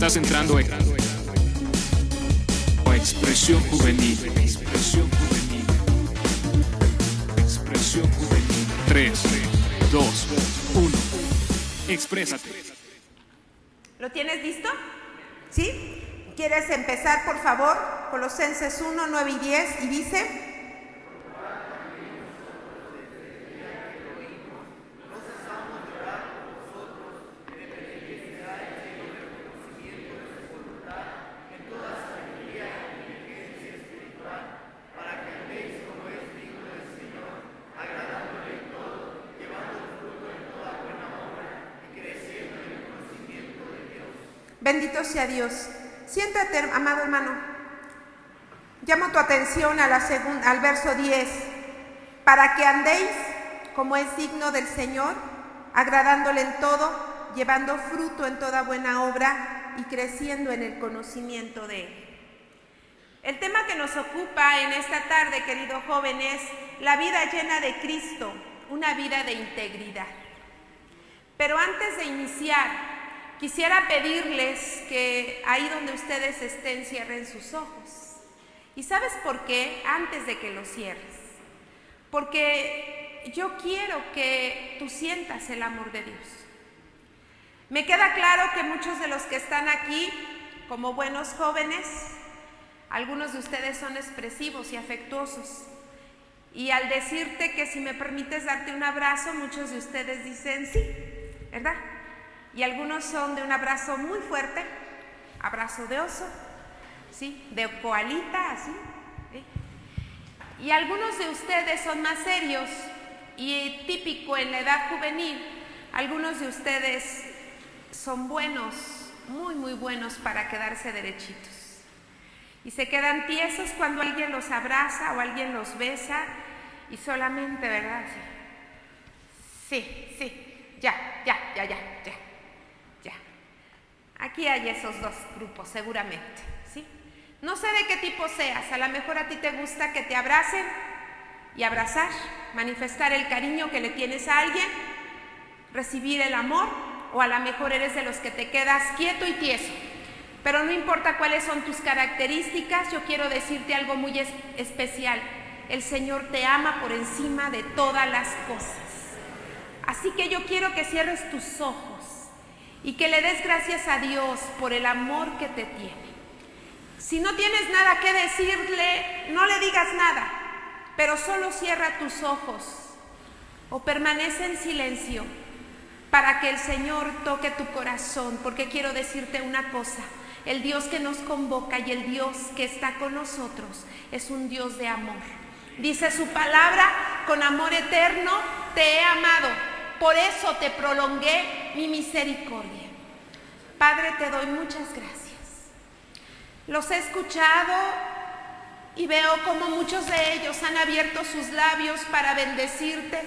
Estás entrando a Expresión Juvenil. Expresión Juvenil. Expresión Juvenil. 3, 2, 1. Exprésate. ¿Lo tienes listo? ¿Sí? ¿Quieres empezar, por favor? Colosenses 1, 9 y 10, y dice: bendito sea Dios. Siéntate, amado hermano. Llamo tu atención a al verso 10. Para que andéis como es digno del Señor, agradándole en todo, llevando fruto en toda buena obra y creciendo en el conocimiento de Él. El tema que nos ocupa en esta tarde, querido joven, es la vida llena de Cristo, una vida de integridad. Pero antes de iniciar, quisiera pedirles que ahí donde ustedes estén cierren sus ojos. ¿Y sabes por qué? Antes de que los cierres. Porque yo quiero que tú sientas el amor de Dios. Me queda claro que muchos de los que están aquí, como buenos jóvenes, algunos de ustedes son expresivos y afectuosos. Y al decirte que si me permites darte un abrazo, muchos de ustedes dicen sí, ¿verdad? Y algunos son de un abrazo muy fuerte, abrazo de oso, ¿sí? De koalita, así, ¿sí? Y algunos de ustedes son más serios y típico en la edad juvenil, algunos de ustedes son buenos, muy muy buenos para quedarse derechitos. Y se quedan tiesos cuando alguien los abraza o alguien los besa y solamente, ¿verdad? Sí, ya. Aquí hay esos dos grupos seguramente, ¿sí? No sé de qué tipo seas, a lo mejor a ti te gusta que te abracen y abrazar, manifestar el cariño que le tienes a alguien, recibir el amor, o a lo mejor eres de los que te quedas quieto y tieso. Pero no importa cuáles son tus características, yo quiero decirte algo muy especial. El Señor te ama por encima de todas las cosas. Así que yo quiero que cierres tus ojos y que le des gracias a Dios por el amor que te tiene. Si no tienes nada que decirle, no le digas nada, pero solo cierra tus ojos o permanece en silencio para que el Señor toque tu corazón, porque quiero decirte una cosa: el Dios que nos convoca y el Dios que está con nosotros es un Dios de amor. Dice su palabra: con amor eterno te he amado, por eso te prolongué mi misericordia. Padre, te doy muchas gracias. Los he escuchado y veo como muchos de ellos han abierto sus labios para bendecirte,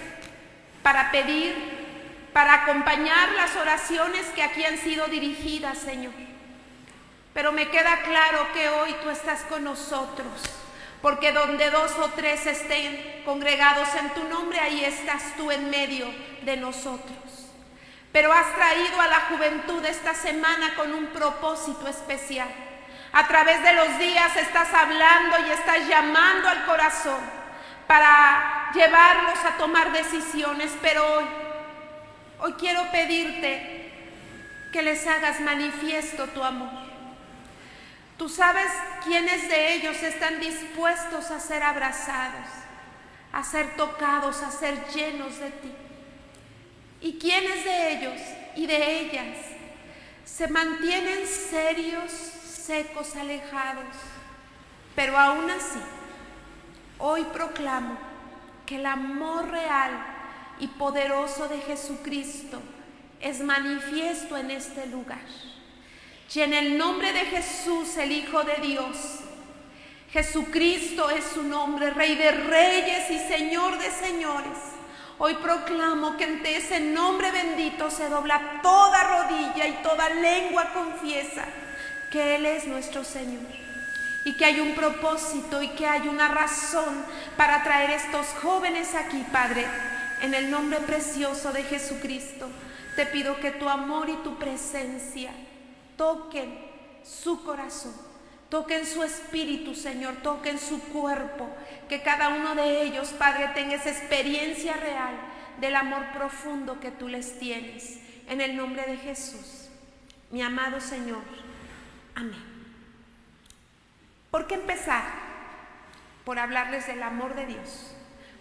para pedir, para acompañar las oraciones que aquí han sido dirigidas, Señor. Pero me queda claro que hoy tú estás con nosotros, porque donde 2 o 3 estén congregados en tu nombre, ahí estás tú en medio de nosotros. Pero has traído a la juventud esta semana con un propósito especial. A través de los días estás hablando y estás llamando al corazón para llevarlos a tomar decisiones, pero hoy quiero pedirte que les hagas manifiesto tu amor. Tú sabes quiénes de ellos están dispuestos a ser abrazados, a ser tocados, a ser llenos de ti. Y quiénes de ellos y de ellas se mantienen serios, secos, alejados. Pero aún así, hoy proclamo que el amor real y poderoso de Jesucristo es manifiesto en este lugar. Y en el nombre de Jesús, el Hijo de Dios, Jesucristo es su nombre, Rey de Reyes y Señor de Señores. Hoy proclamo que ante ese nombre bendito se dobla toda rodilla y toda lengua confiesa que Él es nuestro Señor. Y que hay un propósito y que hay una razón para traer estos jóvenes aquí, Padre. En el nombre precioso de Jesucristo, te pido que tu amor y tu presencia toquen su corazón, toquen su espíritu, Señor, toquen su cuerpo, que cada uno de ellos, Padre, tenga esa experiencia real del amor profundo que tú les tienes. En el nombre de Jesús, mi amado Señor, amén. ¿Por qué empezar? Por hablarles del amor de Dios.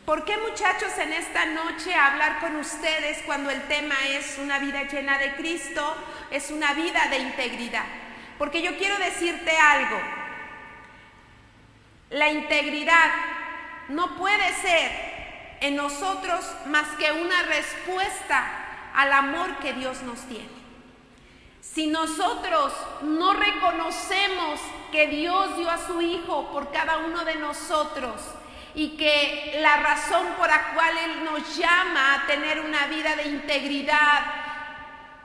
¿Por qué, muchachos, en esta noche hablar con ustedes cuando el tema es una vida llena de Cristo, es una vida de integridad? Porque yo quiero decirte algo. La integridad no puede ser en nosotros más que una respuesta al amor que Dios nos tiene. Si nosotros no reconocemos que Dios dio a su Hijo por cada uno de nosotros y que la razón por la cual Él nos llama a tener una vida de integridad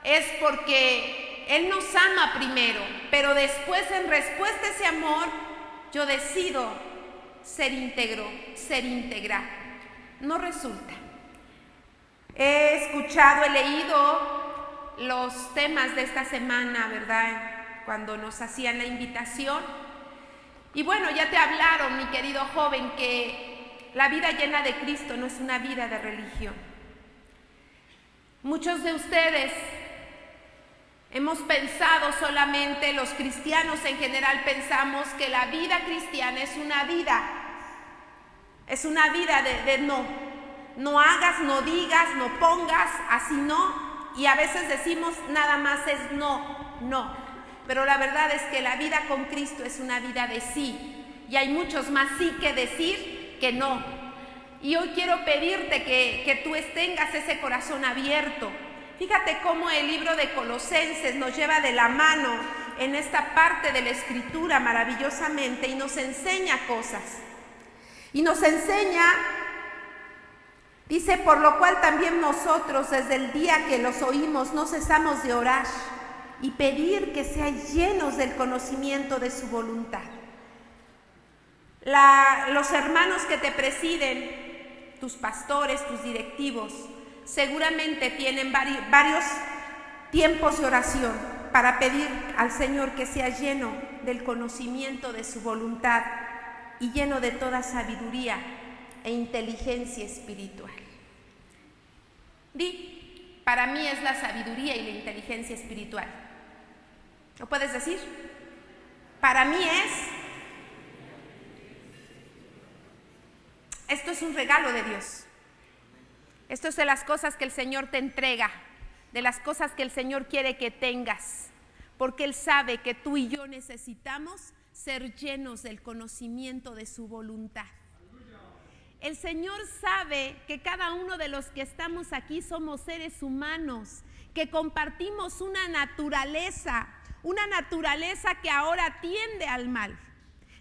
es porque Él nos ama primero, pero después, en respuesta a ese amor, yo decido ser íntegro, ser íntegra. No resulta. He escuchado, he leído los temas de esta semana, ¿verdad? Cuando nos hacían la invitación. Y bueno, ya te hablaron, mi querido joven, que la vida llena de Cristo no es una vida de religión. Muchos de ustedes hemos pensado solamente, los cristianos en general pensamos que la vida cristiana es una vida de no hagas, no digas, no pongas, así no, y a veces decimos nada más es no. Pero la verdad es que la vida con Cristo es una vida de sí, y hay muchos más sí que decir que no. Y hoy quiero pedirte que tú tengas ese corazón abierto. Fíjate cómo el libro de Colosenses nos lleva de la mano en esta parte de la Escritura maravillosamente y nos enseña cosas. Y nos enseña, dice, por lo cual también nosotros desde el día que los oímos no cesamos de orar y pedir que sean llenos del conocimiento de su voluntad. Los hermanos que te presiden, tus pastores, tus directivos, seguramente tienen varios tiempos de oración para pedir al Señor que sea lleno del conocimiento de su voluntad y lleno de toda sabiduría e inteligencia espiritual. Di, para mí es la sabiduría y la inteligencia espiritual. ¿Lo puedes decir? Para mí esto es un regalo de Dios. Esto es de las cosas que el Señor te entrega, de las cosas que el Señor quiere que tengas, porque Él sabe que tú y yo necesitamos ser llenos del conocimiento de su voluntad. El Señor sabe que cada uno de los que estamos aquí somos seres humanos, que compartimos una naturaleza que ahora tiende al mal.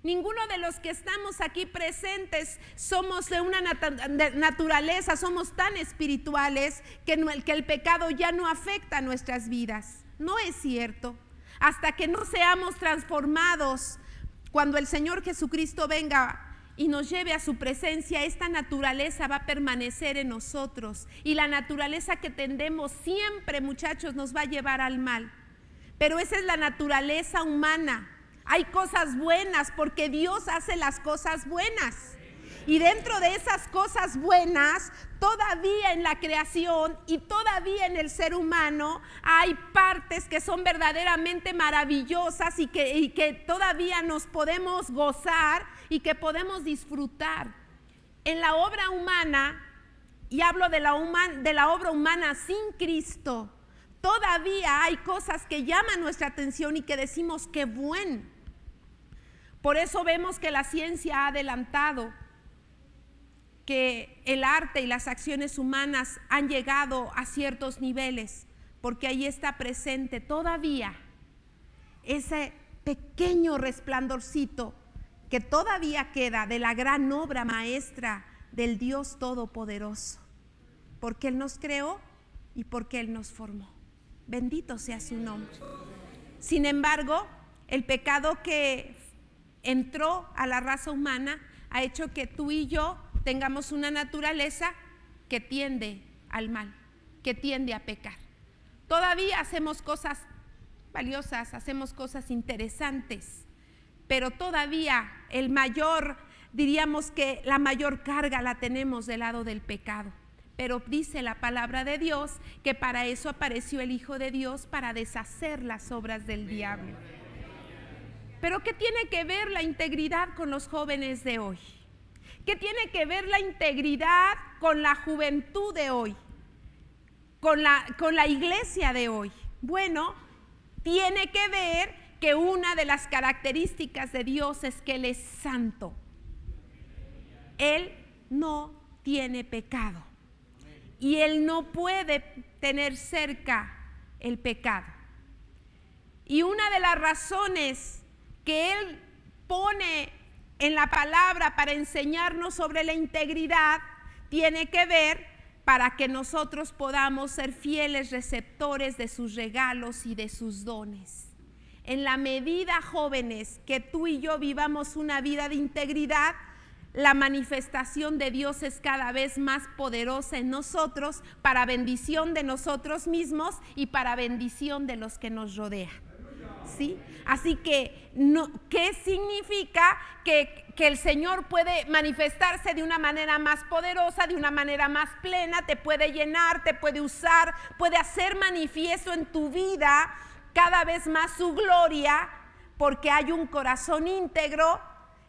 Ninguno de los que estamos aquí presentes somos de una naturaleza, somos tan espirituales que el pecado ya no afecta nuestras vidas. No es cierto. Hasta que no seamos transformados, cuando el Señor Jesucristo venga y nos lleve a su presencia, esta naturaleza va a permanecer en nosotros. Y la naturaleza que tendemos siempre, muchachos, nos va a llevar al mal. Pero esa es la naturaleza humana. Hay cosas buenas porque Dios hace las cosas buenas. Y dentro de esas cosas buenas, todavía en la creación y todavía en el ser humano, hay partes que son verdaderamente maravillosas y que todavía nos podemos gozar y que podemos disfrutar. En la obra humana, y hablo de la obra humana sin Cristo, todavía hay cosas que llaman nuestra atención y que decimos qué bueno. Por eso vemos que la ciencia ha adelantado, que el arte y las acciones humanas han llegado a ciertos niveles, porque ahí está presente todavía ese pequeño resplandorcito que todavía queda de la gran obra maestra del Dios Todopoderoso, porque Él nos creó y porque Él nos formó. Bendito sea su nombre. Sin embargo, el pecado que entró a la raza humana ha hecho que tú y yo tengamos una naturaleza que tiende al mal, que tiende a pecar. Todavía hacemos cosas valiosas, hacemos cosas interesantes, pero todavía diríamos que la mayor carga la tenemos del lado del pecado. Pero dice la palabra de Dios que para eso apareció el Hijo de Dios, para deshacer las obras del diablo. Pero ¿qué tiene que ver la integridad con los jóvenes de hoy? ¿Qué tiene que ver la integridad con la juventud de hoy? Con la iglesia de hoy. Bueno, tiene que ver que una de las características de Dios es que Él es santo. Él no tiene pecado. Y Él no puede tener cerca el pecado. Y una de las razones que Él pone en la palabra para enseñarnos sobre la integridad tiene que ver para que nosotros podamos ser fieles receptores de sus regalos y de sus dones. En la medida, jóvenes, que tú y yo vivamos una vida de integridad, la manifestación de Dios es cada vez más poderosa en nosotros, para bendición de nosotros mismos y para bendición de los que nos rodean. ¿Sí? Así que, ¿qué significa? Que el Señor puede manifestarse de una manera más poderosa, de una manera más plena, te puede llenar, te puede usar, puede hacer manifiesto en tu vida cada vez más su gloria, porque hay un corazón íntegro.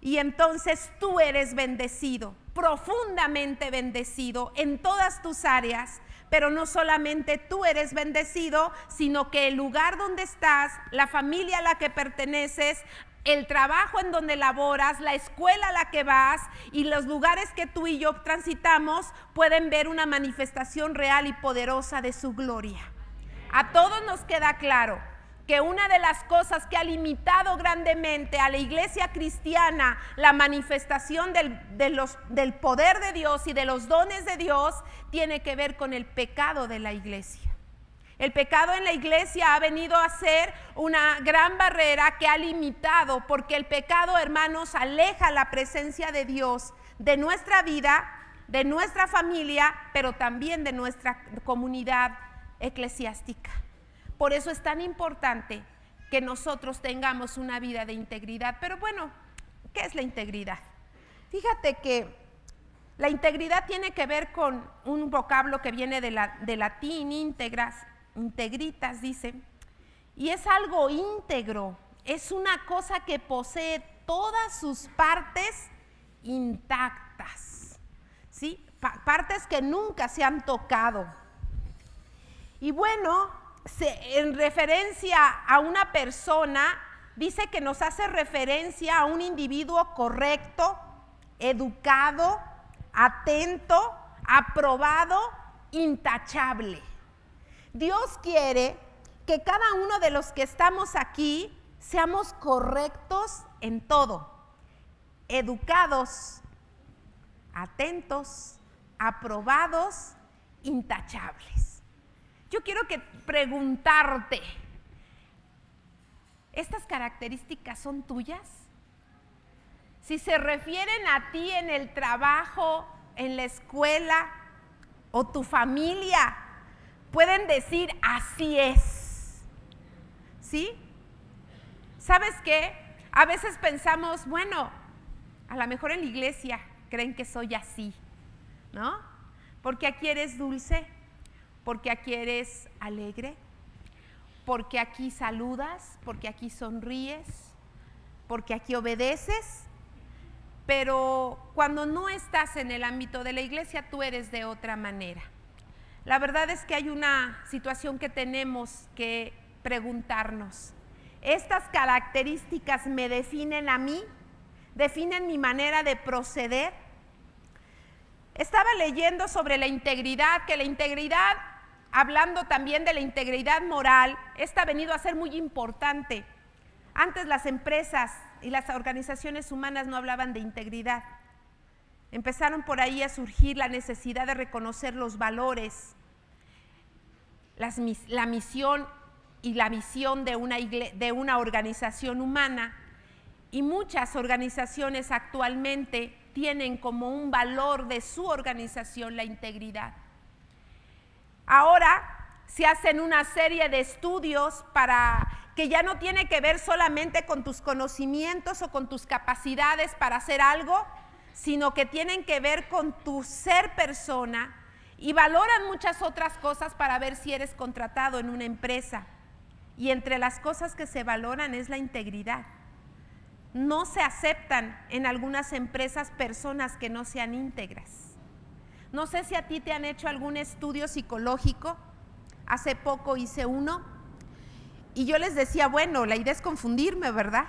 Y entonces tú eres bendecido, profundamente bendecido en todas tus áreas. Pero no solamente tú eres bendecido, sino que el lugar donde estás, la familia a la que perteneces, el trabajo en donde laboras, la escuela a la que vas y los lugares que tú y yo transitamos pueden ver una manifestación real y poderosa de su gloria. A todos nos queda claro que una de las cosas que ha limitado grandemente a la iglesia cristiana la manifestación del poder de Dios y de los dones de Dios tiene que ver con el pecado de la iglesia. El pecado en la iglesia ha venido a ser una gran barrera que ha limitado, porque el pecado, hermanos, aleja la presencia de Dios de nuestra vida, de nuestra familia, pero también de nuestra comunidad eclesiástica. Por eso es tan importante que nosotros tengamos una vida de integridad. Pero bueno, ¿qué es la integridad? Fíjate que la integridad tiene que ver con un vocablo que viene de latín, integritas dice, y es algo íntegro, es una cosa que posee todas sus partes intactas, ¿sí? Partes que nunca se han tocado. Y bueno, en referencia a una persona, dice que nos hace referencia a un individuo correcto, educado, atento, aprobado, intachable. Dios quiere que cada uno de los que estamos aquí seamos correctos en todo, educados, atentos, aprobados, intachables. Yo quiero preguntarte, ¿estas características son tuyas? Si se refieren a ti en el trabajo, en la escuela o tu familia, pueden decir así es, ¿sí? ¿Sabes qué? A veces pensamos, bueno, a lo mejor en la iglesia creen que soy así, ¿no? Porque aquí eres dulce, porque aquí eres alegre, porque aquí saludas, porque aquí sonríes, porque aquí obedeces. Pero cuando no estás en el ámbito de la iglesia, tú eres de otra manera. La verdad es que hay una situación que tenemos que preguntarnos. ¿Estas características me definen a mí? ¿Definen mi manera de proceder? Estaba leyendo sobre la integridad, que la integridad, hablando también de la integridad moral, esta ha venido a ser muy importante. Antes las empresas y las organizaciones humanas no hablaban de integridad. Empezaron por ahí a surgir la necesidad de reconocer los valores, la misión y la visión de una organización humana. Y muchas organizaciones actualmente tienen como un valor de su organización la integridad. Ahora se hacen una serie de estudios para que ya no tiene que ver solamente con tus conocimientos o con tus capacidades para hacer algo, sino que tienen que ver con tu ser persona, y valoran muchas otras cosas para ver si eres contratado en una empresa. Y entre las cosas que se valoran es la integridad. No se aceptan en algunas empresas personas que no sean íntegras. No sé si a ti te han hecho algún estudio psicológico. Hace poco hice uno y yo les decía, bueno, la idea es confundirme, ¿verdad?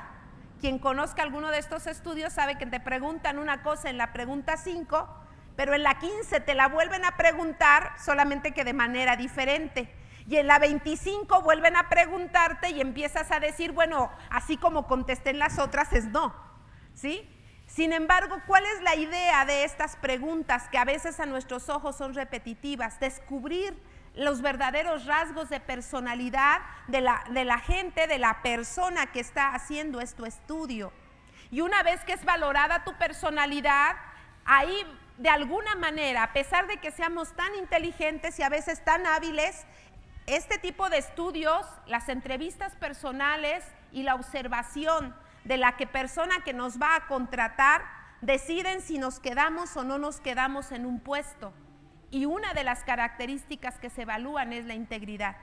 Quien conozca alguno de estos estudios sabe que te preguntan una cosa en la pregunta 5, pero en la 15 te la vuelven a preguntar, solamente que de manera diferente. Y en la 25 vuelven a preguntarte y empiezas a decir, bueno, así como contesté en las otras es no, ¿sí? Sin embargo, ¿cuál es la idea de estas preguntas que a veces a nuestros ojos son repetitivas? Descubrir los verdaderos rasgos de personalidad de la gente, de la persona que está haciendo este estudio. Y una vez que es valorada tu personalidad, ahí de alguna manera, a pesar de que seamos tan inteligentes y a veces tan hábiles, este tipo de estudios, las entrevistas personales y la observación de la persona que nos va a contratar, deciden si nos quedamos o no nos quedamos en un puesto. Y una de las características que se evalúan es la integridad.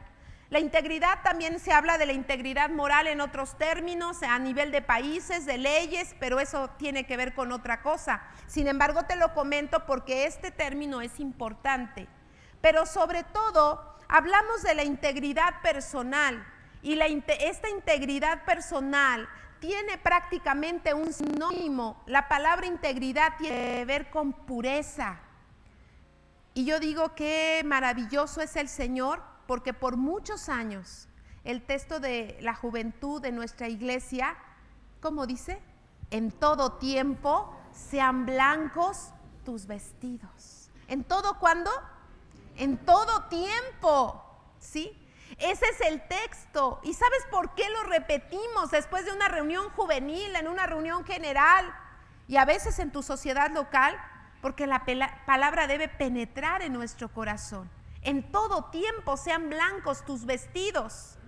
La integridad también se habla de la integridad moral en otros términos, a nivel de países, de leyes, pero eso tiene que ver con otra cosa. Sin embargo, te lo comento porque este término es importante. Pero sobre todo, hablamos de la integridad personal y esta integridad personal tiene prácticamente un sinónimo. La palabra integridad tiene que ver con pureza. Y yo digo que maravilloso es el Señor, porque por muchos años el texto de la juventud de nuestra iglesia, ¿cómo dice? En todo tiempo sean blancos tus vestidos. ¿En todo cuándo? En todo tiempo, ¿sí? Ese es el texto. ¿Y sabes por qué lo repetimos después de una reunión juvenil, en una reunión general y a veces en tu sociedad local? Porque la palabra debe penetrar en nuestro corazón. En todo tiempo sean blancos tus vestidos.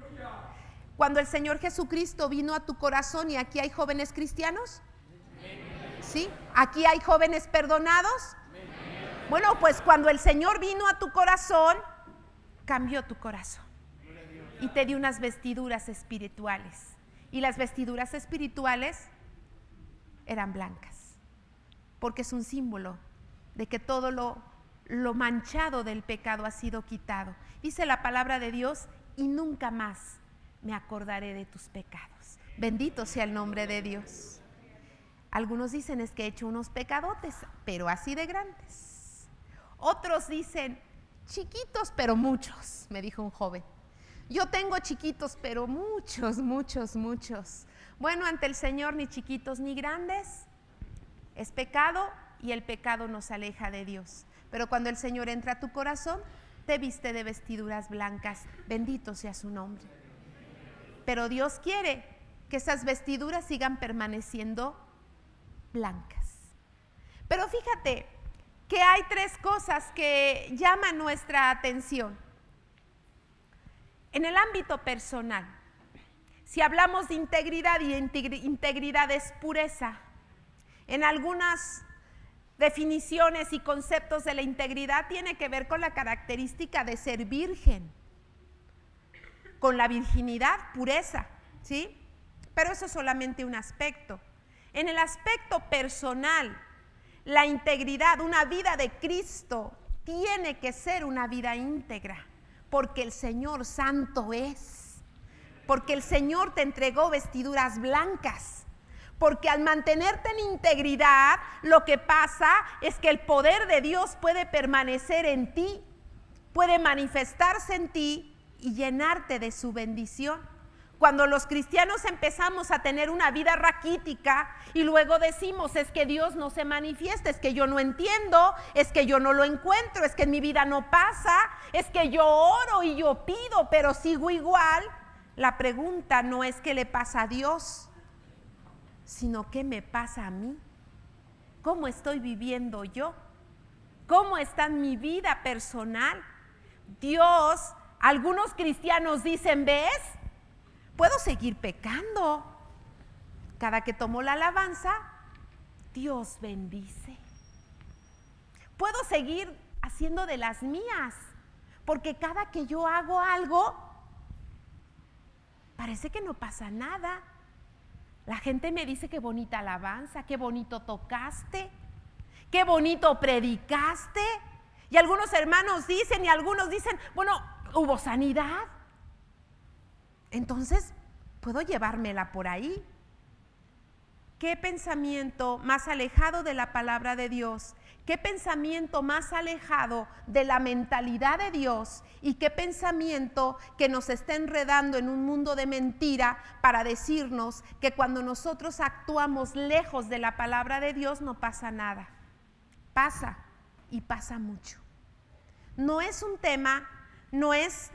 Cuando el Señor Jesucristo vino a tu corazón, y aquí hay jóvenes cristianos, ¿sí? Aquí hay jóvenes perdonados. Bueno, pues cuando el Señor vino a tu corazón, cambió tu corazón y te dio unas vestiduras espirituales. Y las vestiduras espirituales eran blancas, porque es un símbolo de que todo lo manchado del pecado ha sido quitado. Dice la palabra de Dios, y nunca más me acordaré de tus pecados. Bendito sea el nombre de Dios. Algunos dicen, es que he hecho unos pecadotes, pero así de grandes. Otros dicen, chiquitos pero muchos, me dijo un joven. Yo tengo chiquitos pero muchos, muchos, muchos. Bueno, ante el Señor ni chiquitos ni grandes. Es pecado y el pecado nos aleja de Dios. Pero cuando el Señor entra a tu corazón, te viste de vestiduras blancas. Bendito sea su nombre. Pero Dios quiere que esas vestiduras sigan permaneciendo blancas. Pero fíjate que hay tres cosas que llaman nuestra atención. En el ámbito personal, si hablamos de integridad, y integridad es pureza, en algunas definiciones y conceptos de la integridad tiene que ver con la característica de ser virgen, con la virginidad, pureza, ¿sí? Pero eso es solamente un aspecto. En el aspecto personal, la integridad, una vida de Cristo, tiene que ser una vida íntegra, porque el Señor santo es, porque el Señor te entregó vestiduras blancas. Porque al mantenerte en integridad, lo que pasa es que el poder de Dios puede permanecer en ti, puede manifestarse en ti y llenarte de su bendición. Cuando los cristianos empezamos a tener una vida raquítica y luego decimos, es que Dios no se manifiesta, es que yo no entiendo, es que yo no lo encuentro, es que en mi vida no pasa, es que yo oro y yo pido, pero sigo igual. La pregunta no es qué le pasa a Dios, sino qué me pasa a mí, cómo estoy viviendo yo, cómo está mi vida personal. Dios algunos cristianos dicen, ¿ves? Puedo seguir pecando. Cada que tomo la alabanza, Dios bendice. Puedo seguir haciendo de las mías, porque cada que yo hago algo, parece que no pasa nada. La gente me dice qué bonita alabanza, qué bonito tocaste, qué bonito predicaste. Y algunos hermanos dicen y algunos dicen, bueno, hubo sanidad. Entonces, puedo llevármela por ahí. ¿Qué pensamiento más alejado de la palabra de Dios? ¿Qué pensamiento más alejado de la mentalidad de Dios? ¿Y qué pensamiento que nos está enredando en un mundo de mentira para decirnos que cuando nosotros actuamos lejos de la palabra de Dios no pasa nada? Pasa, y pasa mucho. No es un tema, no es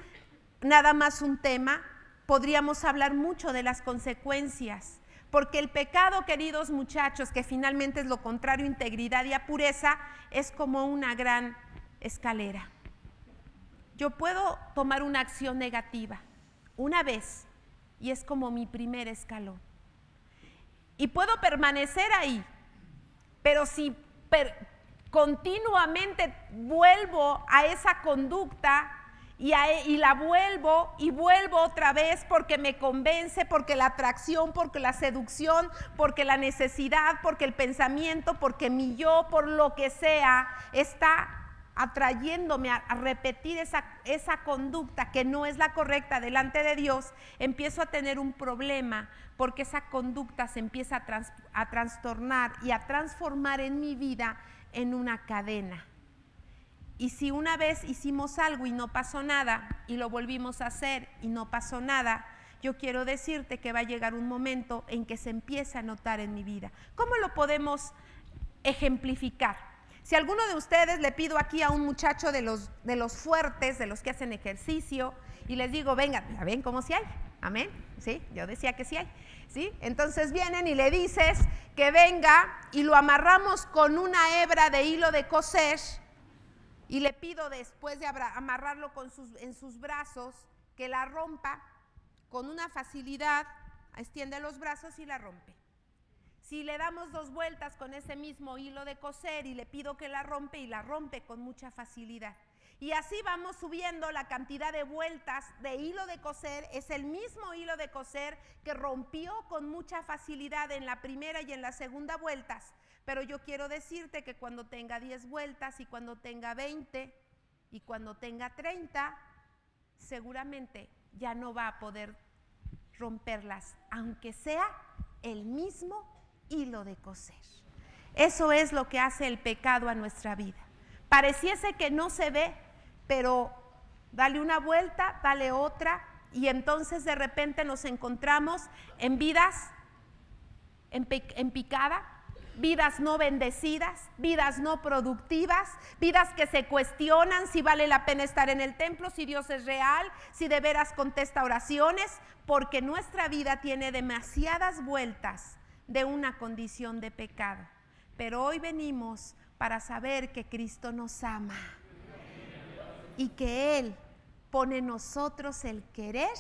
nada más un tema. Podríamos hablar mucho de las consecuencias. Porque el pecado, queridos muchachos, que finalmente es lo contrario a integridad y a pureza, es como una gran escalera. Yo puedo tomar una acción negativa una vez y es como mi primer escalón. Y puedo permanecer ahí, pero si continuamente vuelvo a esa conducta, y la vuelvo y vuelvo otra vez porque me convence, porque la atracción, porque la seducción, porque la necesidad, porque el pensamiento, porque mi yo, por lo que sea, está atrayéndome a repetir esa conducta que no es la correcta delante de Dios, empiezo a tener un problema porque esa conducta se empieza a trastornar y a transformar en mi vida en una cadena. Y si una vez hicimos algo y no pasó nada, y lo volvimos a hacer y no pasó nada, yo quiero decirte que va a llegar un momento en que se empieza a notar en mi vida. ¿Cómo lo podemos ejemplificar? Si alguno de ustedes le pido aquí a un muchacho de los fuertes, de los que hacen ejercicio, y les digo, vengan, ¿ven cómo sí hay? ¿Amén? ¿Sí? Yo decía que sí hay. ¿Sí? Entonces vienen y le dices que venga y lo amarramos con una hebra de hilo de coser. Y le pido después de amarrarlo en sus brazos, que la rompa con una facilidad, extiende los brazos y la rompe. Si le damos 2 vueltas con ese mismo hilo de coser y le pido que la rompe, y la rompe con mucha facilidad. Y así vamos subiendo la cantidad de vueltas de hilo de coser, es el mismo hilo de coser que rompió con mucha facilidad en la primera y en la segunda vueltas. Pero yo quiero decirte que cuando tenga 10 vueltas y cuando tenga 20 y cuando tenga 30, seguramente ya no va a poder romperlas, aunque sea el mismo hilo de coser. Eso es lo que hace el pecado a nuestra vida. Pareciese que no se ve, pero dale una vuelta, dale otra, y entonces de repente nos encontramos en vidas en picada, vidas no bendecidas, vidas no productivas, vidas que se cuestionan si vale la pena estar en el templo, si Dios es real, si de veras contesta oraciones, porque nuestra vida tiene demasiadas vueltas de una condición de pecado. Pero hoy venimos para saber que Cristo nos ama y que Él pone en nosotros el querer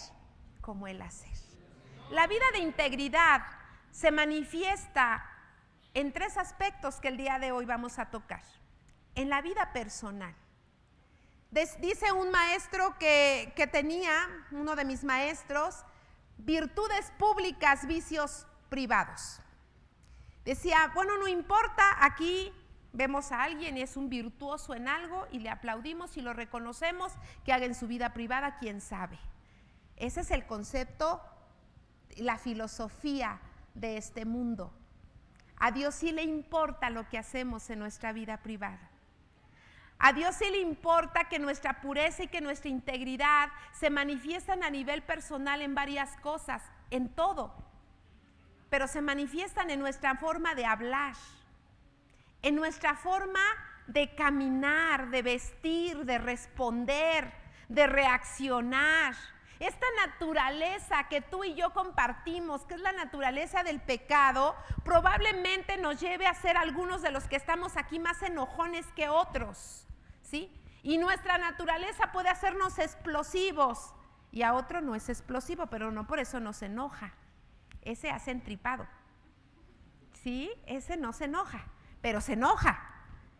como el hacer. La vida de integridad se manifiesta en 3 aspectos que el día de hoy vamos a tocar. En la vida personal. Dice un maestro que tenía, uno de mis maestros, virtudes públicas, vicios privados. Decía, bueno, no importa, aquí vemos a alguien y es un virtuoso en algo y le aplaudimos y lo reconocemos, que haga en su vida privada, quién sabe. Ese es el concepto, la filosofía de este mundo. A Dios sí le importa lo que hacemos en nuestra vida privada. A Dios sí le importa que nuestra pureza y que nuestra integridad se manifiestan a nivel personal en varias cosas, en todo, pero se manifiestan en nuestra forma de hablar, en nuestra forma de caminar, de vestir, de responder, de reaccionar. Esta naturaleza que tú y yo compartimos, que es la naturaleza del pecado, probablemente nos lleve a ser algunos de los que estamos aquí más enojones que otros, ¿sí? Y nuestra naturaleza puede hacernos explosivos. Y a otro no es explosivo, pero no por eso nos enoja. Ese hace entripado. Sí, ese no se enoja, pero se enoja.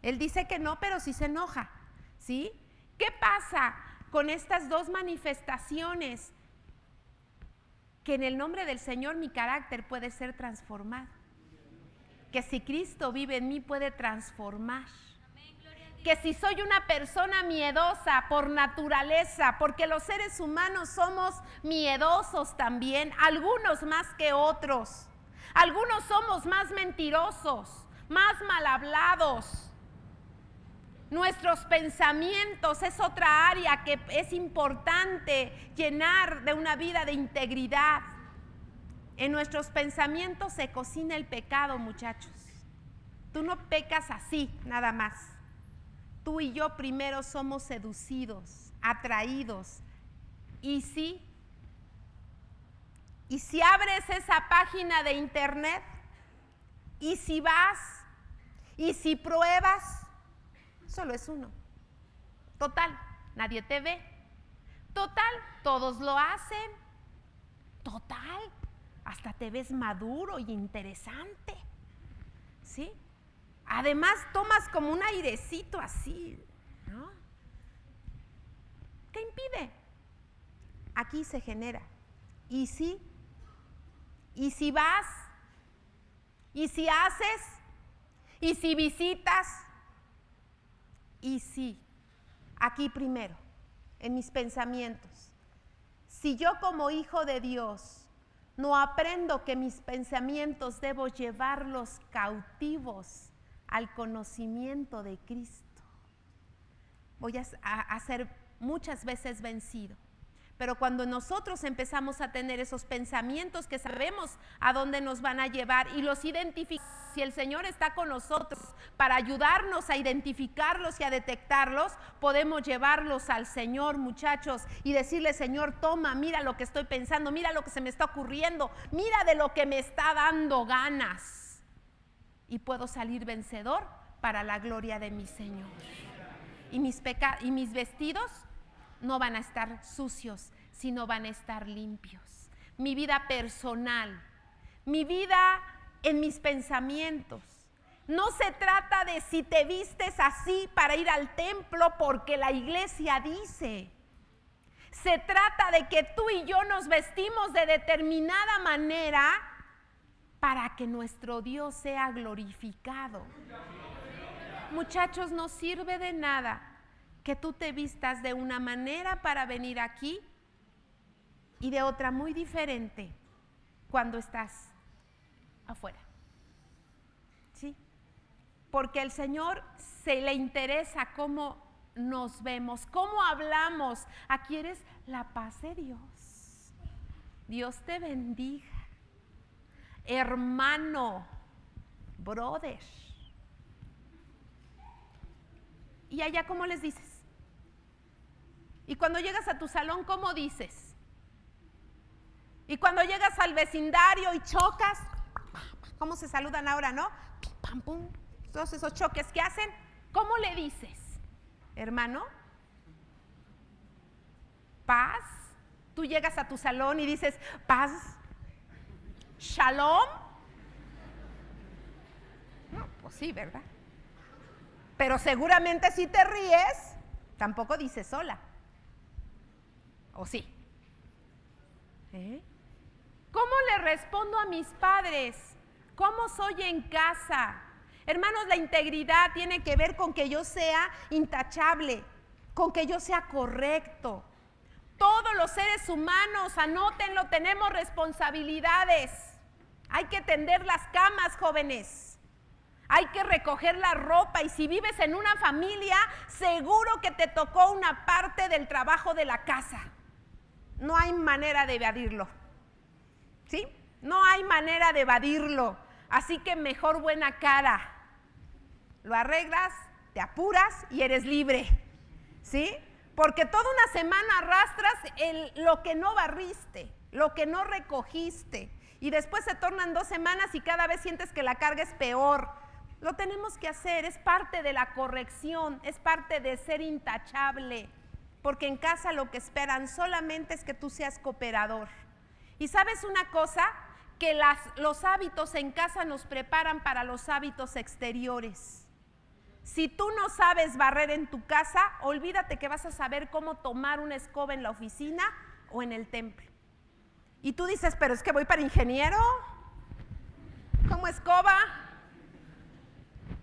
Él dice que no, pero sí se enoja. ¿Sí? ¿Qué pasa con estas dos manifestaciones? Que en el nombre del Señor mi carácter puede ser transformado. Que si Cristo vive en mí puede transformar. Que si soy una persona miedosa por naturaleza, porque los seres humanos somos miedosos también, algunos más que otros. Algunos somos más mentirosos, más mal hablados. Nuestros pensamientos es otra área que es importante llenar de una vida de integridad. En nuestros pensamientos se cocina el pecado, muchachos. Tú no pecas así, nada más. Tú y yo primero somos seducidos, atraídos. Y si abres esa página de internet, y si vas, y si pruebas, solo es uno. Total, nadie te ve. Total, todos lo hacen. Total, hasta te ves maduro y interesante. ¿Sí? Además tomas como un airecito así, ¿no? ¿Qué impide? Aquí se genera. ¿Y si vas? ¿Y si haces? ¿Y si visitas? ¿Y si? Aquí primero, en mis pensamientos. Si yo como hijo de Dios no aprendo que mis pensamientos debo llevarlos cautivos al conocimiento de Cristo, voy a ser muchas veces vencido. Pero cuando nosotros empezamos a tener esos pensamientos que sabemos a dónde nos van a llevar y los identificamos, si el Señor está con nosotros para ayudarnos a identificarlos y a detectarlos, podemos llevarlos al Señor, muchachos, y decirle: Señor, toma, mira lo que estoy pensando, mira lo que se me está ocurriendo, mira de lo que me está dando ganas. Y puedo salir vencedor para la gloria de mi Señor. Y mis vestidos no van a estar sucios, sino van a estar limpios. Mi vida personal, mi vida en mis pensamientos. No se trata de si te vistes así para ir al templo porque la iglesia dice. Se trata de que tú y yo nos vestimos de determinada manera para que nuestro Dios sea glorificado. Muchachos, no sirve de nada que tú te vistas de una manera para venir aquí y de otra muy diferente cuando estás afuera. ¿Sí? Porque al Señor se le interesa cómo nos vemos, cómo hablamos. Aquí eres la paz de Dios. Dios te bendiga. Hermano, brother. ¿Y allá cómo les dices? Y cuando llegas a tu salón, ¿cómo dices? Y cuando llegas al vecindario y chocas, ¿cómo se saludan ahora, no? Pam, pum, todos esos choques que hacen, ¿cómo le dices? Hermano, paz. Tú llegas a tu salón y dices, paz, shalom. No, pues sí, ¿verdad? Pero seguramente si te ríes, tampoco dices hola. ¿O sí? ¿Cómo le respondo a mis padres? ¿Cómo soy en casa? Hermanos, la integridad tiene que ver con que yo sea intachable, con que yo sea correcto. Todos los seres humanos, anótenlo, tenemos responsabilidades. Hay que tender las camas, jóvenes. Hay que recoger la ropa, y si vives en una familia, seguro que te tocó una parte del trabajo de la casa. No hay manera de evadirlo. ¿Sí? No hay manera de evadirlo. Así que mejor buena cara. Lo arreglas, te apuras y eres libre. ¿Sí? Porque toda una semana arrastras lo que no barriste, lo que no recogiste. Y después se tornan 2 semanas y cada vez sientes que la carga es peor. Lo tenemos que hacer, es parte de la corrección, es parte de ser intachable, porque en casa lo que esperan solamente es que tú seas cooperador. Y ¿sabes una cosa? Que los hábitos en casa nos preparan para los hábitos exteriores. Si tú no sabes barrer en tu casa, olvídate que vas a saber cómo tomar una escoba en la oficina o en el templo. Y tú dices, pero es que voy para ingeniero, ¿cómo escoba?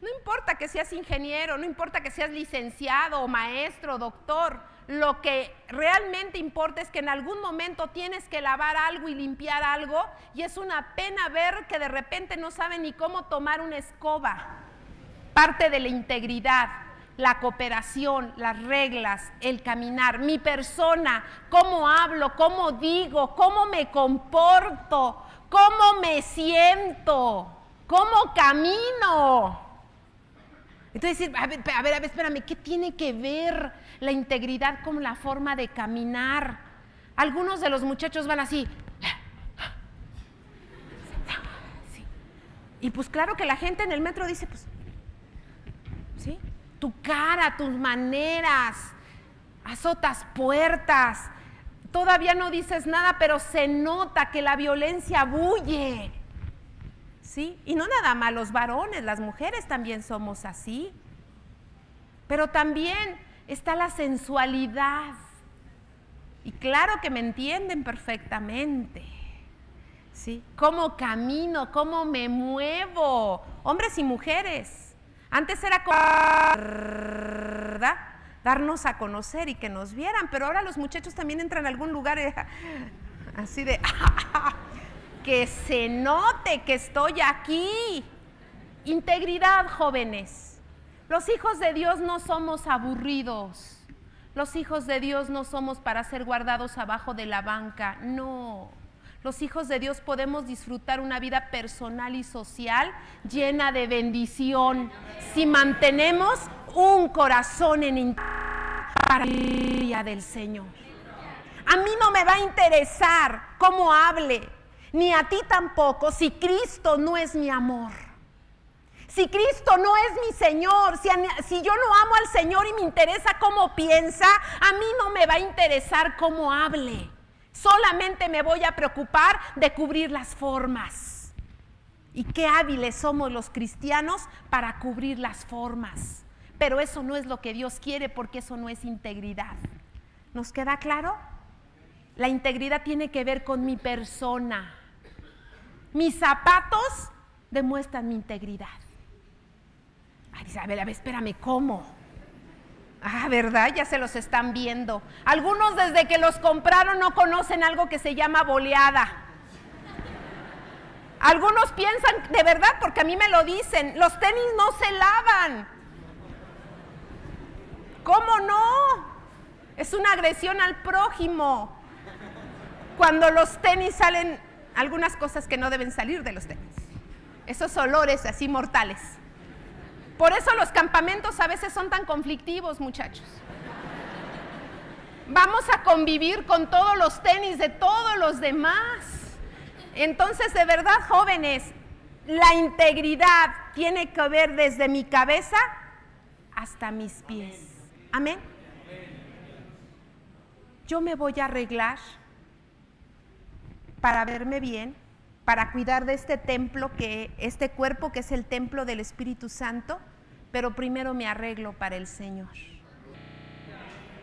No importa que seas ingeniero, no importa que seas licenciado o maestro, doctor, lo que realmente importa es que en algún momento tienes que lavar algo y limpiar algo, y es una pena ver que de repente no saben ni cómo tomar una escoba. Parte de la integridad, la cooperación, las reglas, el caminar, mi persona, cómo hablo, cómo digo, cómo me comporto, cómo me siento, cómo camino. Entonces, a ver, espérame, ¿qué tiene que ver la integridad con la forma de caminar? Algunos de los muchachos van así. Sí. Y pues claro que la gente en el metro dice, pues, ¿sí? Tu cara, tus maneras, azotas puertas, todavía no dices nada, pero se nota que la violencia bulle. ¿Sí? Y no nada más los varones, las mujeres también somos así. Pero también está la sensualidad. Y claro que me entienden perfectamente. ¿Sí? Cómo camino, cómo me muevo, hombres y mujeres. Antes era darnos a conocer y que nos vieran, pero ahora los muchachos también entran a algún lugar así de que se note que estoy aquí. Integridad, jóvenes. Los hijos de Dios no somos aburridos. Los hijos de Dios no somos para ser guardados abajo de la banca, no. Los hijos de Dios podemos disfrutar una vida personal y social llena de bendición si mantenemos un corazón en para la gloria del Señor. A mí no me va a interesar cómo hable, ni a ti tampoco, si Cristo no es mi amor. Si Cristo no es mi Señor, si yo no amo al Señor y me interesa cómo piensa, a mí no me va a interesar cómo hable. Solamente me voy a preocupar de cubrir las formas. Y qué hábiles somos los cristianos para cubrir las formas. Pero eso no es lo que Dios quiere, porque eso no es integridad. ¿Nos queda claro? La integridad tiene que ver con mi persona. Mis zapatos demuestran mi integridad. Ay, dice, a ver, espérame, ¿cómo? Ah, ¿verdad? Ya se los están viendo. Algunos desde que los compraron no conocen algo que se llama boleada. Algunos piensan, de verdad, porque a mí me lo dicen, los tenis no se lavan. ¿Cómo no? Es una agresión al prójimo. Cuando los tenis salen algunas cosas que no deben salir de los tenis. Esos olores así mortales. Por eso los campamentos a veces son tan conflictivos, muchachos. Vamos a convivir con todos los tenis de todos los demás. Entonces, de verdad, jóvenes, la integridad tiene que ver desde mi cabeza hasta mis pies. Amén. Yo me voy a arreglar para verme bien, para cuidar de este templo, este cuerpo que es el templo del Espíritu Santo, pero primero me arreglo para el Señor.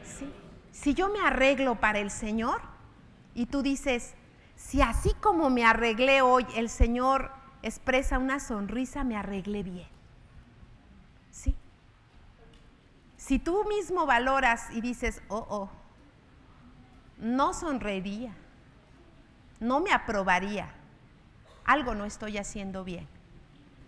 ¿Sí? Si yo me arreglo para el Señor y tú dices, si así como me arreglé hoy el Señor expresa una sonrisa, me arreglé bien. ¿Sí? Si tú mismo valoras y dices, no sonreiría, no me aprobaría, algo no estoy haciendo bien.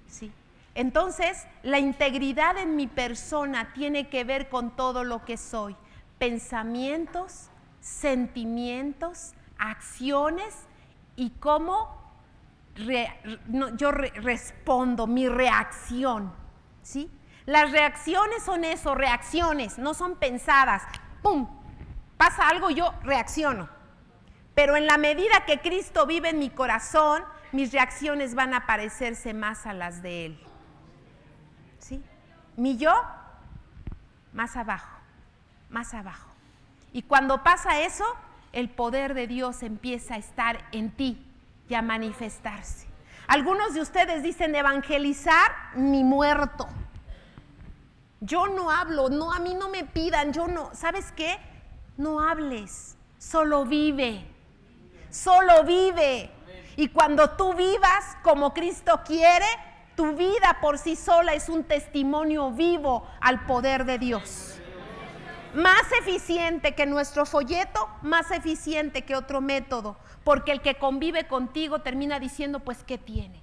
¿Sí? Entonces, la integridad en mi persona tiene que ver con todo lo que soy, pensamientos, sentimientos, acciones y cómo yo respondo, mi reacción. ¿Sí? Las reacciones son eso, reacciones, no son pensadas. ¡Pum! Pasa algo, yo reacciono. Pero en la medida que Cristo vive en mi corazón, mis reacciones van a parecerse más a las de Él. Mi yo, más abajo, más abajo. Y cuando pasa eso, el poder de Dios empieza a estar en ti y a manifestarse. Algunos de ustedes dicen evangelizar ni muerto. Yo no hablo, no, a mí no me pidan, yo no. ¿Sabes qué? No hables, solo vive. Solo vive. Y cuando tú vivas como Cristo quiere, tu vida por sí sola es un testimonio vivo al poder de Dios. Más eficiente que nuestro folleto, más eficiente que otro método, porque el que convive contigo termina diciendo, pues, ¿qué tienes?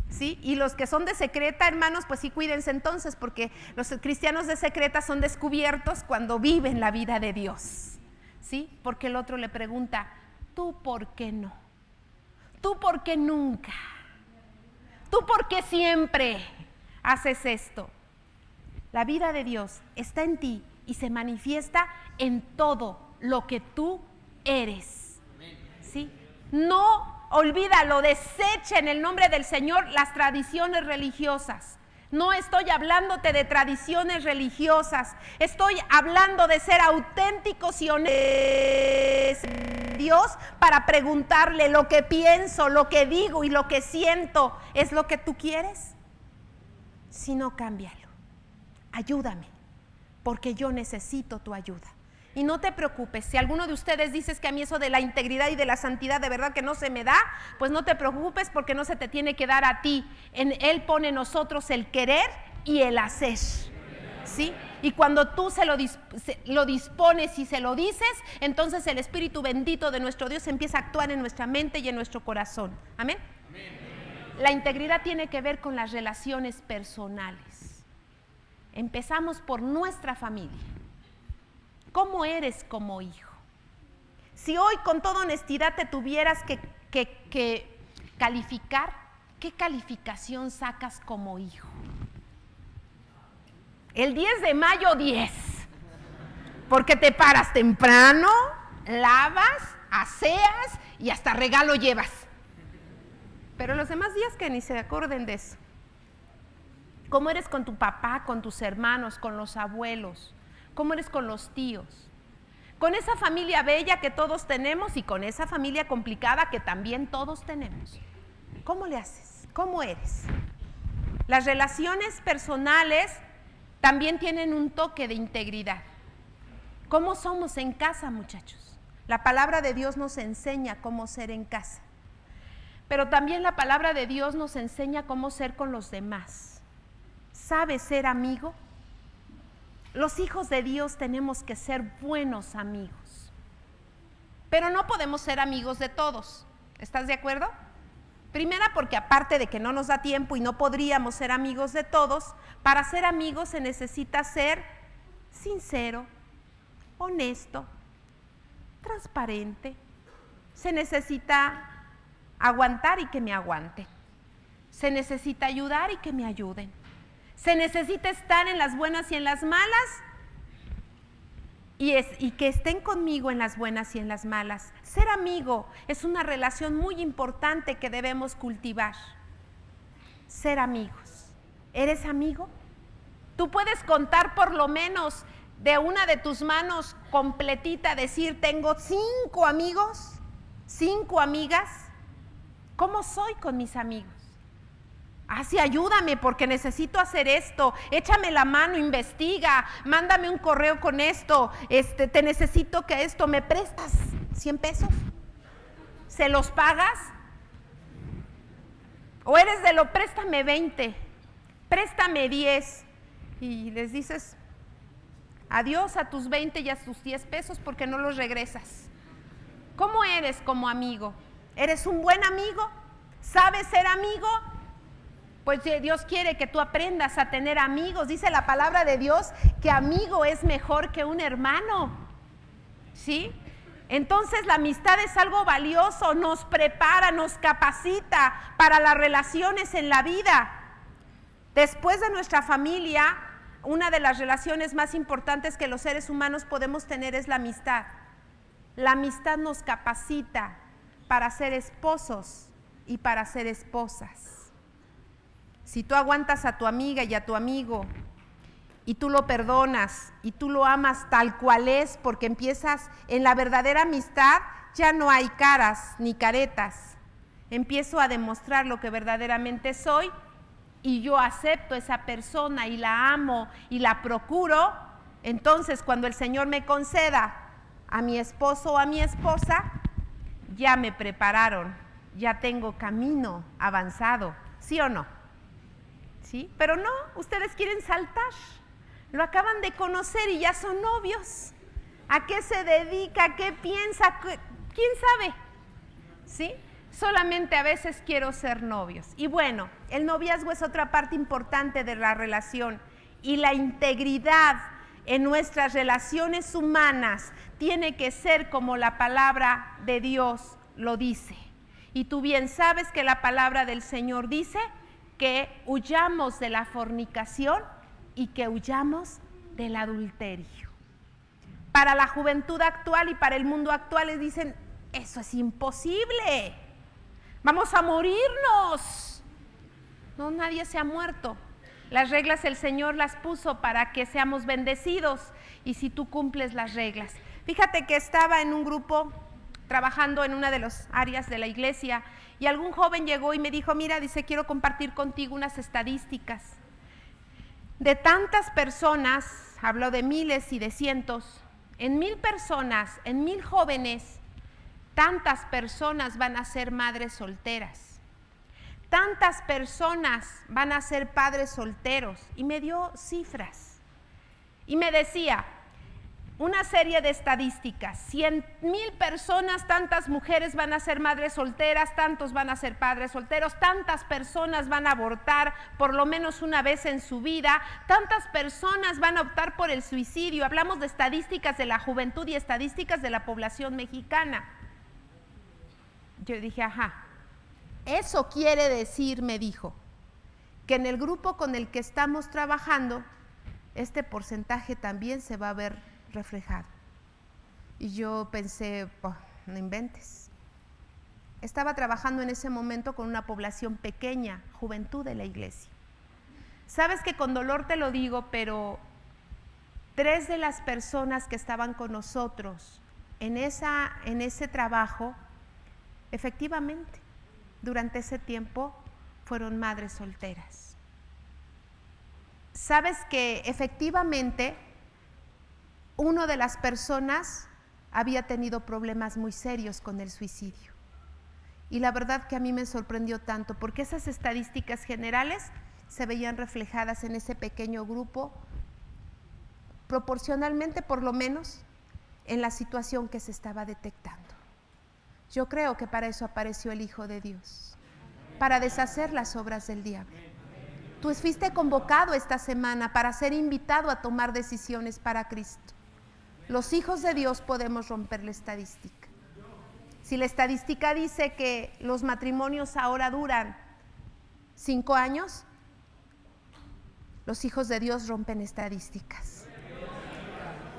¿Sí? Y los que son de secreta, hermanos, pues sí, cuídense entonces, porque los cristianos de secreta son descubiertos cuando viven la vida de Dios, ¿sí? Porque el otro le pregunta, ¿tú por qué no? ¿Tú por qué nunca? ¿Tú por qué siempre haces esto? La vida de Dios está en ti y se manifiesta en todo lo que tú eres, ¿sí? No, olvídalo, desecha en el nombre del Señor las tradiciones religiosas. No estoy hablándote de tradiciones religiosas, estoy hablando de ser auténticos y honestos en Dios para preguntarle lo que pienso, lo que digo y lo que siento, ¿es lo que tú quieres? Si no, cámbialo. Ayúdame, porque yo necesito tu ayuda. Y no te preocupes, si alguno de ustedes dices que a mí eso de la integridad y de la santidad de verdad que no se me da, pues no te preocupes porque no se te tiene que dar a ti. Él pone en nosotros el querer y el hacer, ¿sí? Y cuando tú lo dispones y se lo dices, entonces el Espíritu bendito de nuestro Dios empieza a actuar en nuestra mente y en nuestro corazón. ¿Amén? La integridad tiene que ver con las relaciones personales. Empezamos por nuestra familia. ¿Cómo eres como hijo? Si hoy con toda honestidad te tuvieras que calificar, ¿qué calificación sacas como hijo? El 10 de mayo, 10. Porque te paras temprano, lavas, aseas y hasta regalo llevas. Pero los demás días que ni se acuerden de eso. ¿Cómo eres con tu papá, con tus hermanos, con los abuelos? ¿Cómo eres con los tíos? Con esa familia bella que todos tenemos y con esa familia complicada que también todos tenemos. ¿Cómo le haces? ¿Cómo eres? Las relaciones personales también tienen un toque de integridad. ¿Cómo somos en casa, muchachos? La palabra de Dios nos enseña cómo ser en casa. Pero también la palabra de Dios nos enseña cómo ser con los demás. ¿Sabes ser amigo? Los hijos de Dios tenemos que ser buenos amigos. Pero no podemos ser amigos de todos. ¿Estás de acuerdo? Primera, porque aparte de que no nos da tiempo y no podríamos ser amigos de todos, para ser amigos se necesita ser sincero, honesto, transparente. Se necesita aguantar y que me aguanten. Se necesita ayudar y que me ayuden. Se necesita estar en las buenas y en las malas y que estén conmigo en las buenas y en las malas. Ser amigo es una relación muy importante que debemos cultivar. Ser amigos. ¿Eres amigo? Tú puedes contar por lo menos de una de tus manos completita, decir, tengo 5 amigos, 5 amigas. ¿Cómo soy con mis amigos? Sí, ayúdame porque necesito hacer esto, échame la mano, investiga, mándame un correo con esto, te necesito que esto, ¿me prestas 100 pesos? ¿Se los pagas? ¿O eres de lo, préstame 20, préstame 10? Y les dices adiós a tus 20 y a tus 10 pesos porque no los regresas. ¿Cómo eres como amigo? ¿Eres un buen amigo? ¿Sabes ser amigo? Pues Dios quiere que tú aprendas a tener amigos. Dice la palabra de Dios que amigo es mejor que un hermano. ¿Sí? Entonces la amistad es algo valioso, nos prepara, nos capacita para las relaciones en la vida. Después de nuestra familia, una de las relaciones más importantes que los seres humanos podemos tener es la amistad. La amistad nos capacita para ser esposos y para ser esposas. Si tú aguantas a tu amiga y a tu amigo y tú lo perdonas y tú lo amas tal cual es, porque empiezas en la verdadera amistad, ya no hay caras ni caretas. Empiezo a demostrar lo que verdaderamente soy y yo acepto esa persona y la amo y la procuro. Entonces, cuando el Señor me conceda a mi esposo o a mi esposa, ya me prepararon, ya tengo camino avanzado, ¿sí o no? ¿Sí? Pero no, ustedes quieren saltar. Lo acaban de conocer y ya son novios. ¿A qué se dedica? ¿Qué piensa? ¿Quién sabe? ¿Sí? Solamente a veces quiero ser novios. Y bueno, el noviazgo es otra parte importante de la relación. Y la integridad en nuestras relaciones humanas tiene que ser como la palabra de Dios lo dice. Y tú bien sabes que la palabra del Señor dice que huyamos de la fornicación y que huyamos del adulterio. Para la juventud actual y para el mundo actual les dicen, eso es imposible, vamos a morirnos. No, nadie se ha muerto. Las reglas el Señor las puso para que seamos bendecidos y si tú cumples las reglas. Fíjate que estaba en un grupo trabajando en una de las áreas de la iglesia y algún joven llegó y me dijo, mira, dice, quiero compartir contigo unas estadísticas. De tantas personas, habló de miles y de cientos, en 1000 personas, en 1000 jóvenes, tantas personas van a ser madres solteras. Tantas personas van a ser padres solteros. Y me dio cifras. Y me decía, una serie de estadísticas, 100,000 personas, tantas mujeres van a ser madres solteras, tantos van a ser padres solteros, tantas personas van a abortar por lo menos una vez en su vida, tantas personas van a optar por el suicidio. Hablamos de estadísticas de la juventud y estadísticas de la población mexicana. Yo dije, ajá, eso quiere decir, me dijo, que en el grupo con el que estamos trabajando, este porcentaje también se va a ver reflejado. Y yo pensé, oh, no inventes. Estaba trabajando en ese momento con una población pequeña, juventud de la iglesia. Sabes que con dolor te lo digo, pero 3 de las personas que estaban con nosotros en ese trabajo, efectivamente, durante ese tiempo fueron madres solteras. Sabes que efectivamente una de las personas había tenido problemas muy serios con el suicidio. Y la verdad que a mí me sorprendió tanto, porque esas estadísticas generales se veían reflejadas en ese pequeño grupo, proporcionalmente por lo menos en la situación que se estaba detectando. Yo creo que para eso apareció el Hijo de Dios, para deshacer las obras del diablo. Tú fuiste convocado esta semana para ser invitado a tomar decisiones para Cristo. Los hijos de Dios podemos romper la estadística. Si la estadística dice que los matrimonios ahora duran 5 años, los hijos de Dios rompen estadísticas.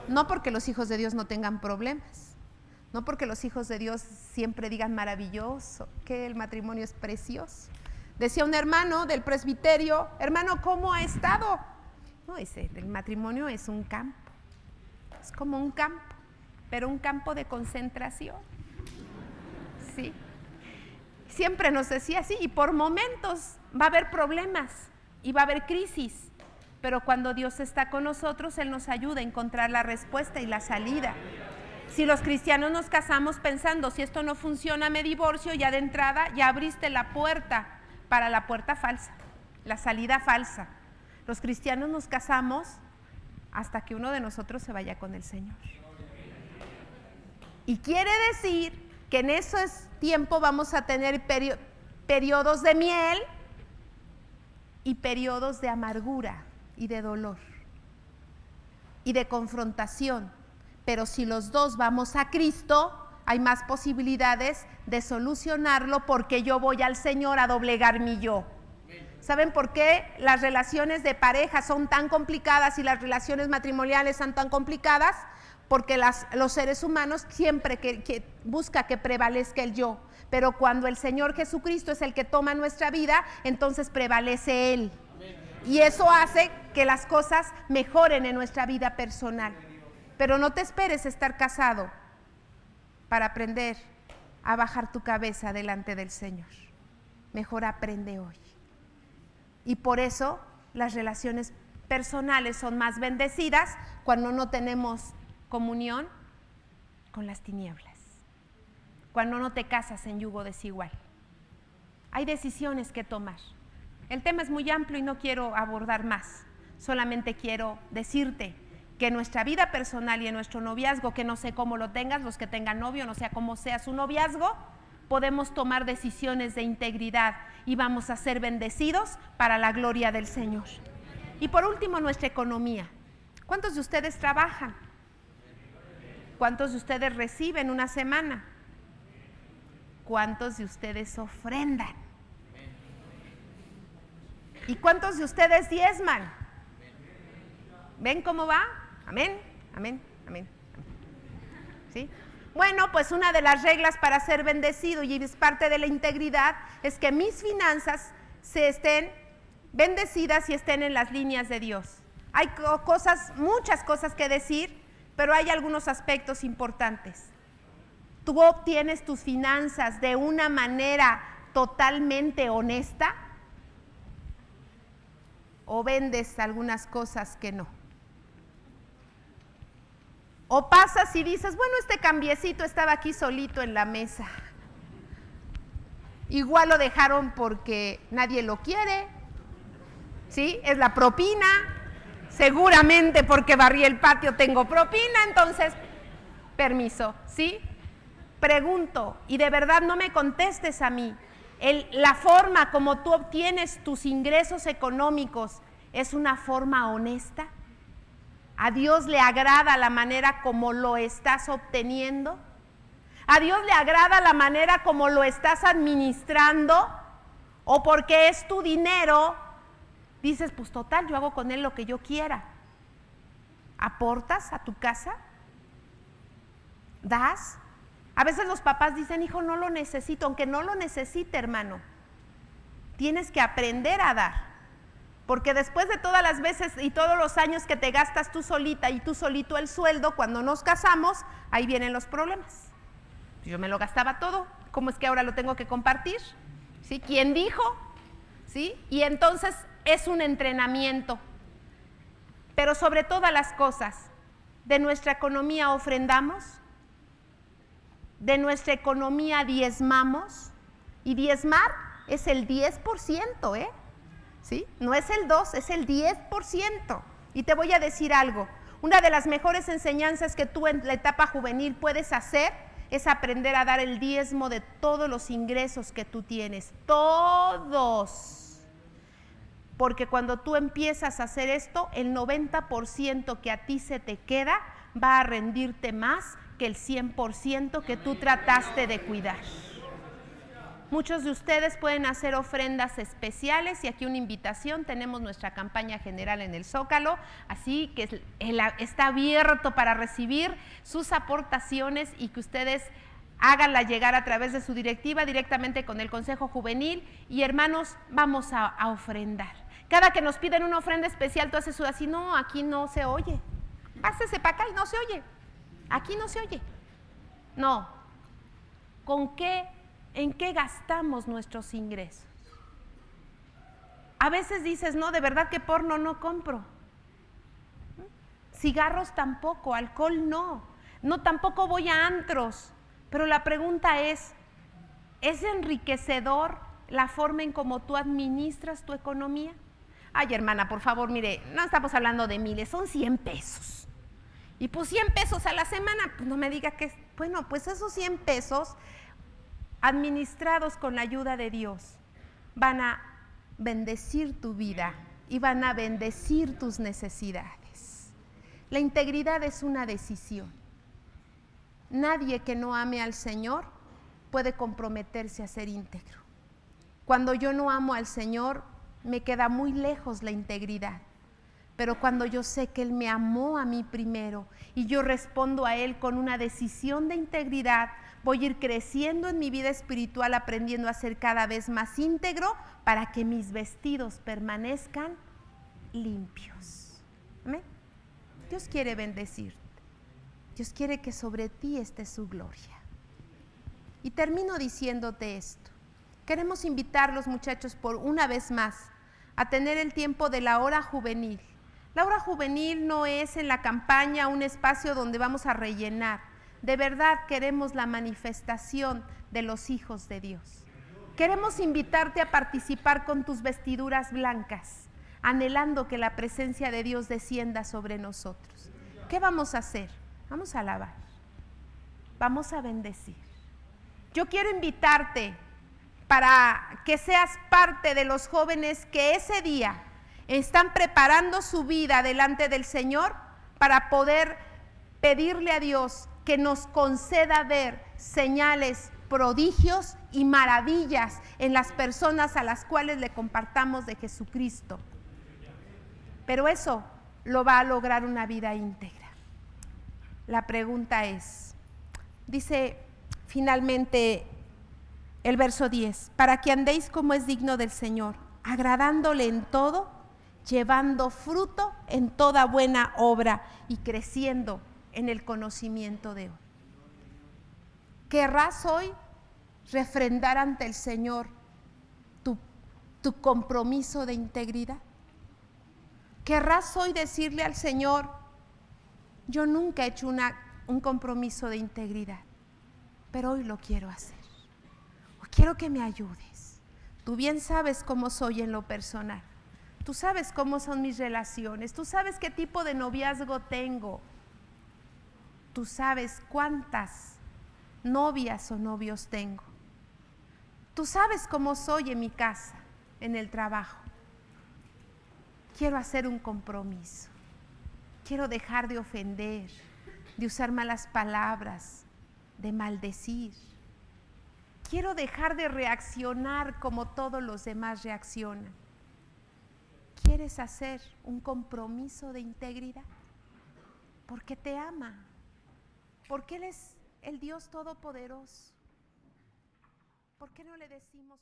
No porque los hijos de Dios no tengan problemas, no porque los hijos de Dios siempre digan maravilloso, que el matrimonio es precioso. Decía un hermano del presbiterio, hermano, ¿cómo ha estado? No, dice, el matrimonio es un campo. Es como un campo, pero un campo de concentración. Sí. Siempre nos decía así, y por momentos va a haber problemas y va a haber crisis, pero cuando Dios está con nosotros, Él nos ayuda a encontrar la respuesta y la salida. Si los cristianos nos casamos pensando, si esto no funciona, me divorcio, ya de entrada ya abriste la puerta para la puerta falsa, la salida falsa. Los cristianos nos casamos hasta que uno de nosotros se vaya con el Señor. Y quiere decir que en ese tiempo vamos a tener periodos de miel y periodos de amargura y de dolor y de confrontación. Pero si los dos vamos a Cristo, hay más posibilidades de solucionarlo porque yo voy al Señor a doblegar mi yo. ¿Saben por qué las relaciones de pareja son tan complicadas y las relaciones matrimoniales son tan complicadas? Porque los seres humanos siempre que busca que prevalezca el yo, pero cuando el Señor Jesucristo es el que toma nuestra vida, entonces prevalece Él. Y eso hace que las cosas mejoren en nuestra vida personal. Pero no te esperes estar casado para aprender a bajar tu cabeza delante del Señor. Mejor aprende hoy. Y por eso las relaciones personales son más bendecidas cuando no tenemos comunión con las tinieblas, cuando no te casas en yugo desigual. Hay decisiones que tomar. El tema es muy amplio y no quiero abordar más. Solamente quiero decirte que en nuestra vida personal y en nuestro noviazgo, que no sé cómo lo tengas, los que tengan novio, no sé cómo sea su noviazgo, podemos tomar decisiones de integridad y vamos a ser bendecidos para la gloria del Señor. Y por último, nuestra economía. ¿Cuántos de ustedes trabajan? ¿Cuántos de ustedes reciben una semana? ¿Cuántos de ustedes ofrendan? ¿Y cuántos de ustedes diezman? ¿Ven cómo va? Amén, amén, amén. ¿Sí? Bueno, pues una de las reglas para ser bendecido y es parte de la integridad es que mis finanzas se estén bendecidas y estén en las líneas de Dios. Hay muchas cosas que decir, pero hay algunos aspectos importantes. ¿Tú obtienes tus finanzas de una manera totalmente honesta? ¿O vendes algunas cosas que no? ¿O pasas y dices, bueno, este cambiecito estaba aquí solito en la mesa? Igual lo dejaron porque nadie lo quiere, ¿sí? Es la propina, seguramente porque barrí el patio tengo propina, entonces, permiso, ¿sí? Pregunto, y de verdad no me contestes a mí, la forma como tú obtienes tus ingresos económicos es una forma honesta. ¿A Dios le agrada la manera como lo estás obteniendo? ¿A Dios le agrada la manera como lo estás administrando? ¿O porque es tu dinero, dices, pues total, yo hago con él lo que yo quiera? ¿Aportas a tu casa? ¿Das? A veces los papás dicen, hijo, no lo necesito, aunque no lo necesite, hermano. Tienes que aprender a dar. Porque después de todas las veces y todos los años que te gastas tú solita y tú solito el sueldo, cuando nos casamos, ahí vienen los problemas. Yo me lo gastaba todo, ¿cómo es que ahora lo tengo que compartir? ¿Sí? ¿Quién dijo? ¿Sí? Y entonces es un entrenamiento. Pero sobre todas las cosas, de nuestra economía ofrendamos, de nuestra economía diezmamos, y diezmar es el 10%, ¿eh? ¿Sí? No es el 2, es el 10%. Y te voy a decir algo, una de las mejores enseñanzas que tú en la etapa juvenil puedes hacer es aprender a dar el diezmo de todos los ingresos que tú tienes, todos. Porque cuando tú empiezas a hacer esto, el 90% que a ti se te queda va a rendirte más que el 100% que tú trataste de cuidar. Muchos de ustedes pueden hacer ofrendas especiales y aquí una invitación, tenemos nuestra campaña general en el Zócalo, así que está abierto para recibir sus aportaciones y que ustedes háganla llegar a través de su directiva directamente con el Consejo Juvenil y hermanos, vamos a ofrendar. Cada que nos piden una ofrenda especial, tú haces así, no, aquí no se oye, pásese para acá y no se oye, aquí no se oye. No, ¿en qué gastamos nuestros ingresos? A veces dices, no, de verdad que porno no compro. Cigarros tampoco, alcohol no tampoco voy a antros. Pero la pregunta ¿es enriquecedor la forma en cómo tú administras tu economía? Ay, hermana, por favor, mire, no estamos hablando de miles, son 100 pesos. Y pues 100 pesos a la semana, pues no me diga que, bueno, pues esos 100 pesos administrados con la ayuda de Dios, van a bendecir tu vida y van a bendecir tus necesidades. La integridad es una decisión. Nadie que no ame al Señor puede comprometerse a ser íntegro. Cuando yo no amo al Señor, me queda muy lejos la integridad. Pero cuando yo sé que Él me amó a mí primero y yo respondo a Él con una decisión de integridad, voy a ir creciendo en mi vida espiritual, aprendiendo a ser cada vez más íntegro para que mis vestidos permanezcan limpios. ¿Amén? Dios quiere bendecirte. Dios quiere que sobre ti esté su gloria. Y termino diciéndote esto. Queremos invitarlos, muchachos, por una vez más a tener el tiempo de la hora juvenil. La hora juvenil no es en la campaña un espacio donde vamos a rellenar. De verdad queremos la manifestación de los hijos de Dios. Queremos invitarte a participar con tus vestiduras blancas, anhelando que la presencia de Dios descienda sobre nosotros. ¿Qué vamos a hacer? Vamos a alabar, vamos a bendecir. Yo quiero invitarte para que seas parte de los jóvenes que ese día están preparando su vida delante del Señor para poder pedirle a Dios que nos conceda ver señales, prodigios y maravillas en las personas a las cuales le compartamos de Jesucristo. Pero eso lo va a lograr una vida íntegra. La pregunta es, dice finalmente el verso 10, para que andéis como es digno del Señor, agradándole en todo, llevando fruto en toda buena obra y creciendo en el conocimiento de hoy. ¿Querrás hoy refrendar ante el Señor tu compromiso de integridad? ¿Querrás hoy decirle al Señor, yo nunca he hecho un compromiso de integridad, pero hoy lo quiero hacer? O quiero que me ayudes. Tú bien sabes cómo soy en lo personal. Tú sabes cómo son mis relaciones. Tú sabes qué tipo de noviazgo tengo. Tú sabes cuántas novias o novios tengo. Tú sabes cómo soy en mi casa, en el trabajo. Quiero hacer un compromiso. Quiero dejar de ofender, de usar malas palabras, de maldecir. Quiero dejar de reaccionar como todos los demás reaccionan. ¿Quieres hacer un compromiso de integridad? Porque te ama, porque Él es el Dios Todopoderoso. ¿Por qué no le decimos?